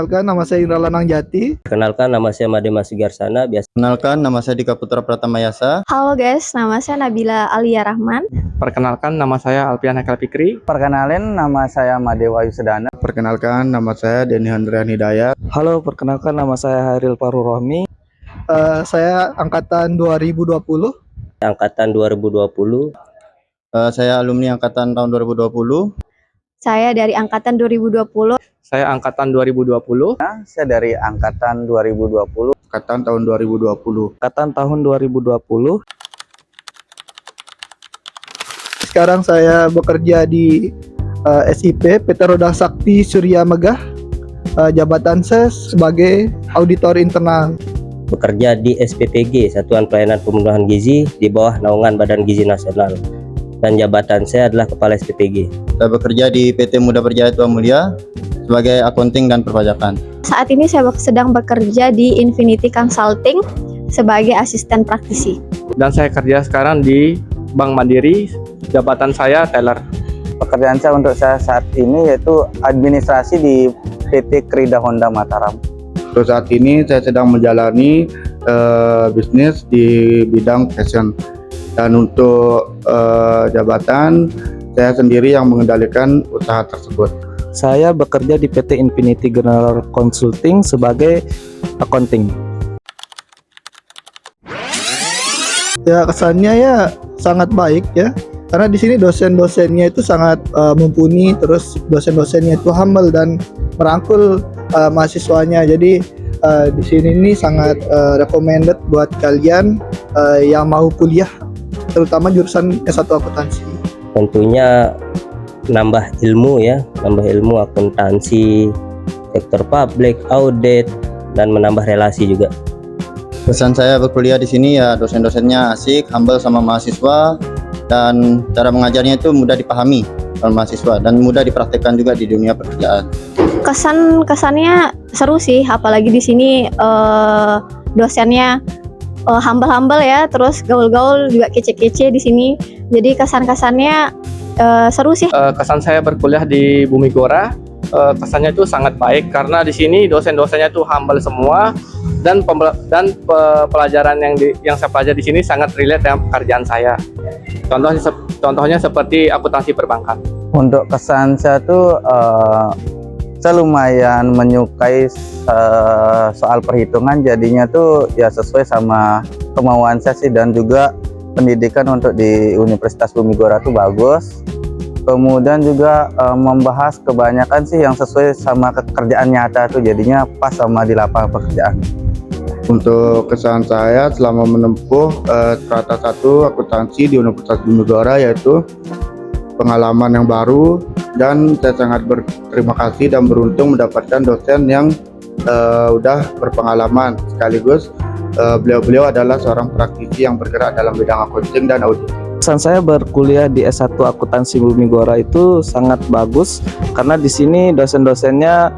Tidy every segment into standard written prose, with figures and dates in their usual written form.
Perkenalkan, nama saya Indra Lanang Jati. Perkenalkan, nama saya Madema Sugarsana. Perkenalkan, nama saya Dika Putra Pratamayasa. Halo guys, nama saya Nabila Alia Rahman. Perkenalkan, nama saya Alfian Haikal Fikri. Perkenalin, nama saya Madewa Yusudana. Perkenalkan, nama saya Denny Handrian Hidayat. Halo, perkenalkan nama saya Hairil Faru Rohmi. Saya angkatan 2020. Angkatan 2020. Saya alumni angkatan tahun 2020. Saya dari angkatan 2020. Saya angkatan 2020. Saya dari angkatan 2020. Angkatan tahun 2020. Angkatan tahun 2020. Sekarang saya bekerja di SIP PT Roda Sakti Surya Megah. Jabatan saya sebagai auditor internal. Bekerja di SPPG, Satuan Pelayanan Pemenuhan Gizi, di bawah naungan Badan Gizi Nasional. Dan jabatan saya adalah Kepala SPPG. Saya bekerja di PT Muda Berjaya Tua Mulia sebagai akunting dan perpajakan. Saat ini saya sedang bekerja di Infinity Consulting sebagai asisten praktisi. Dan saya kerja sekarang di Bank Mandiri. Jabatan saya teller. Pekerjaan saya untuk saya saat ini yaitu administrasi di PT Krida Honda Mataram. Untuk saat ini saya sedang menjalani bisnis di bidang fashion. Dan untuk jabatan saya sendiri yang mengendalikan usaha tersebut. Saya bekerja di PT Infinity General Consulting sebagai accounting. Ya, kesannya ya sangat baik ya. Karena di sini dosen-dosennya itu sangat mumpuni, terus dosen-dosennya itu humble dan merangkul mahasiswanya. Jadi di sini ini sangat recommended buat kalian yang mau kuliah, terutama jurusan S1 akuntansi. Tentunya nambah ilmu ya, nambah ilmu akuntansi, sektor publik, audit, dan menambah relasi juga. Pesan saya berkuliah di sini ya, dosen-dosennya asik, humble sama mahasiswa, dan cara mengajarnya itu mudah dipahami oleh mahasiswa dan mudah dipraktekkan juga di dunia pekerjaan. Kesannya seru sih, apalagi di sini dosennya humble ya, terus gaul-gaul juga kece-kece di sini. Jadi kesannya seru sih. Kesan saya berkuliah di Bumi Gora, kesannya itu sangat baik karena di sini dosen-dosennya itu humble semua dan pelajaran yang saya pelajari di sini sangat relate dengan pekerjaan saya. Contohnya seperti akuntansi perbankan. Untuk kesan saya tuh saya lumayan menyukai soal perhitungan, jadinya tuh ya sesuai sama kemauan saya sih, dan juga pendidikan untuk di Universitas Bumi Gora tuh bagus. Kemudian juga membahas kebanyakan sih yang sesuai sama kerjaan nyata tuh, jadinya pas sama di lapangan pekerjaan. Untuk kesan saya selama menempuh strata 1 akuntansi di Universitas Bumi Gora, yaitu pengalaman yang baru, dan saya sangat berterima kasih dan beruntung mendapatkan dosen yang udah berpengalaman, sekaligus beliau adalah seorang praktisi yang bergerak dalam bidang accounting dan audit. Pesan saya berkuliah di S1 Akuntansi Bumi Gora itu sangat bagus karena di sini dosen-dosennya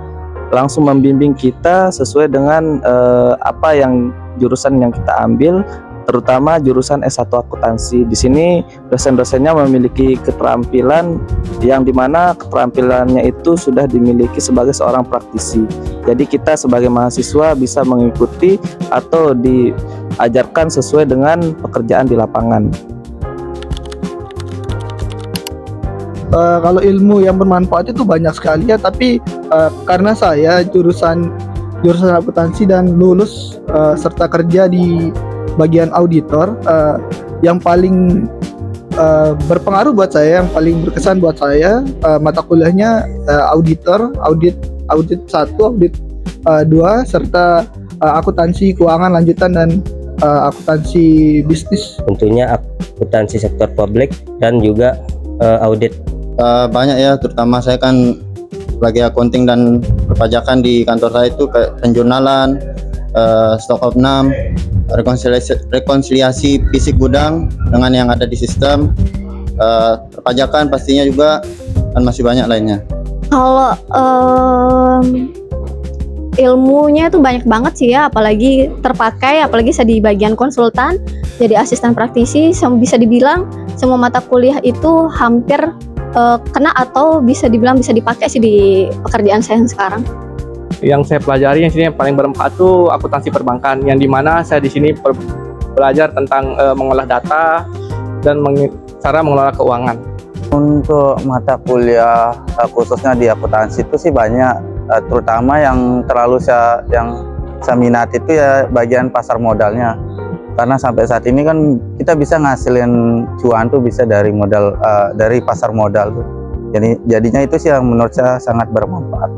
langsung membimbing kita sesuai dengan apa yang jurusan yang kita ambil, terutama jurusan S1 akuntansi. Di sini dosen-dosennya memiliki keterampilan yang dimana keterampilannya itu sudah dimiliki sebagai seorang praktisi. Jadi kita sebagai mahasiswa bisa mengikuti atau diajarkan sesuai dengan pekerjaan di lapangan. Kalau ilmu yang bermanfaat itu banyak sekali ya, tapi karena saya jurusan akuntansi dan lulus serta kerja di bagian auditor, yang paling berpengaruh buat saya, yang paling berkesan buat saya mata kuliahnya audit 1, audit 2, serta akuntansi keuangan lanjutan dan akuntansi bisnis. Tentunya akuntansi sektor publik dan juga audit. Banyak ya, terutama saya kan sebagai akunting dan perpajakan di kantor saya itu kayak penjurnalan, stok opnam, rekonsiliasi fisik gudang dengan yang ada di sistem, perpajakan pastinya juga, dan masih banyak lainnya. Kalau ilmunya itu banyak banget sih ya, apalagi terpakai, apalagi saya di bagian konsultan, jadi asisten praktisi, bisa dibilang semua mata kuliah itu hampir kena atau bisa dibilang bisa dipakai sih di pekerjaan saya yang sekarang. Yang saya pelajari yang sini yang paling bermanfaat tuh akuntansi perbankan, yang dimana saya di sini belajar tentang mengolah data dan cara mengelola keuangan. Untuk mata kuliah khususnya di akuntansi itu sih banyak, terutama yang saya minati itu ya bagian pasar modalnya. Karena sampai saat ini kan kita bisa ngasilin cuan tuh bisa dari modal, dari pasar modal tuh. Jadi jadinya itu sih yang menurut saya sangat bermanfaat.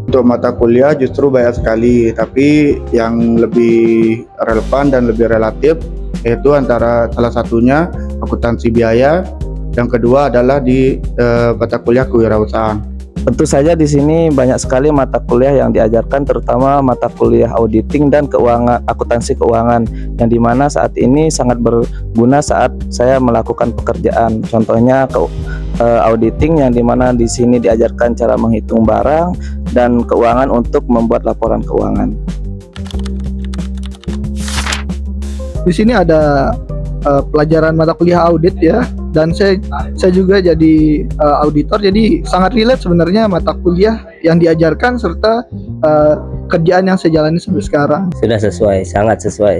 Untuk mata kuliah justru banyak sekali, tapi yang lebih relevan dan lebih relatif yaitu antara salah satunya akuntansi biaya, yang kedua adalah di mata kuliah kewirausahaan. Tentu saja di sini banyak sekali mata kuliah yang diajarkan, terutama mata kuliah auditing dan keuangan, akuntansi keuangan, yang dimana saat ini sangat berguna saat saya melakukan pekerjaan. Contohnya auditing, yang dimana di sini diajarkan cara menghitung barang dan keuangan untuk membuat laporan keuangan. Di sini ada pelajaran mata kuliah audit ya, dan saya juga jadi auditor, jadi sangat relate sebenarnya mata kuliah yang diajarkan serta kerjaan yang saya jalani sampai sekarang. Sudah sesuai, sangat sesuai.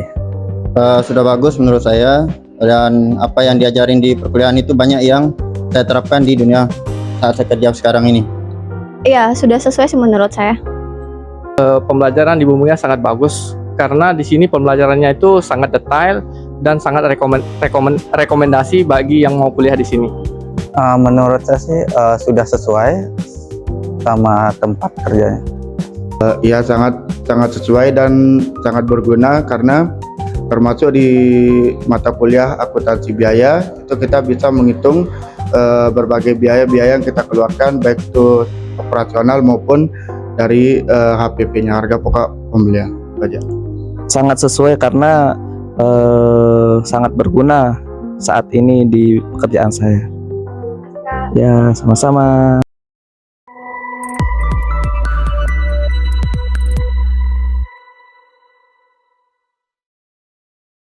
Sudah bagus menurut saya, dan apa yang diajarin di perkuliahan itu banyak yang saya terapkan di dunia saat saya kerja sekarang ini. Iya, sudah sesuai sih menurut saya. Pembelajaran di Bumi Mulia sangat bagus karena di sini pembelajarannya itu sangat detail dan sangat rekomendasi bagi yang mau kuliah di sini. Menurut saya sih sudah sesuai sama tempat kerjanya. Ya sangat sesuai dan sangat berguna, karena termasuk di mata kuliah akuntansi biaya itu kita bisa menghitung berbagai biaya-biaya yang kita keluarkan, baik itu operasional maupun dari HPP-nya, harga pokok pembelian pajak. Sangat sesuai karena sangat berguna saat ini di pekerjaan saya. Ya, sama-sama.